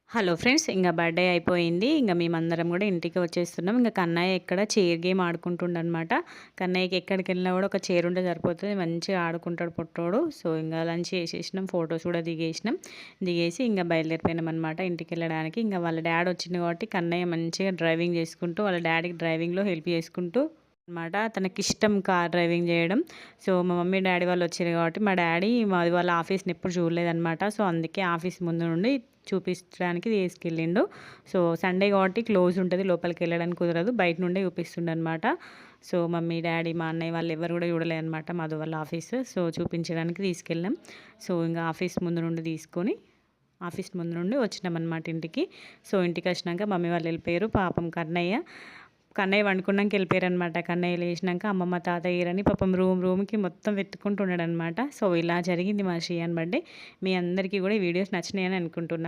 Hello friends, ఇంక birthday అయిపోయింది. ఇంక మేమందరం గూడా ఇంటికి వచ్చేస్తున్నాం. ఇంక కన్నయ్య ఇక్కడ చైర్ గేమ్ ఆడుకుంటుండనమాట. కన్నయ్యకి ఎక్కడికెళ్ళినా గూడా ఒక చైర్ ఉంటే సరిపోతది. మంచిగా ఆడుకుంటాడు పొట్టోడు. సో, ఇంగ లంచ్ చేసేసినాం. ఫోటోస్ కూడా దిగేసినాం. దిగేసి ఇంగ బయలుదేరిపోయినామనమాట ఇంటికెళ్ళడానికి. ఇంగ వాళ్ళ డ్యాడ్ వచ్చిండు కాబట్టి కన్నయ్య మంచిగా డ్రైవింగ్ చేసుకుంటూ, వాళ్ళ డ్యాడీకి డ్రైవింగ్‌లో హెల్ప్ చేసుకుంటూ అనమాట. తనకిష్టం కార్ డ్రైవింగ్ జేయడం. సో, మా మమ్మీ, డ్యాడీ వాళ్ళు వచ్చిర్రు కాబట్టి మా డ్యాడీ మాది వాళ్ళ ఆఫీస్‌ని ఎప్పుడు చూడలేదనమాట. సో, అందుకే ఆఫీస్ ముందు నుండి చూపించడానికి తీసుకెళ్ళిండు. సో, సండే కాబట్టి క్లోజ్ ఉంటది. లోపలికెళ్ళడానికి కుదరదు. బయట నుండే చూపిస్తుండనమాట. సో, మమ్మీ, డ్యాడీ, మా అన్నయ్య వాళ్ళు ఎవరు కూడా చూడలేదనమాట మధు వాళ్ళ ఆఫీస్. సో, చూపించడానికి తీసుకెళ్ళాం. సో, ఇంగ ఆఫీస్ ముందు నుండి తీసుకొని ఆఫీస్ ముందు నుండి వచ్చినామనమాట ఇంటికి. సో, ఇంటికొచ్చినాక మమ్మీ వాళ్ళు వెళ్ళిపోయారు. పాపం కన్నయ్య పండుకున్నాక వెళ్ళిపోయారనమాట. కన్నయ్య లేచినాక అమ్మమ్మ, తాతయ్య ఇరని పాపం రూమ్‌కి మొత్తం వెతుక్కుంటూ ఉన్నాడనమాట. సో, ఇలా జరిగింది మా శ్రీయాన్ బర్త్‌డే. మీ అందరికీ కూడా ఈ వీడియోస్ నచ్చినాయని అనుకుంటున్నా.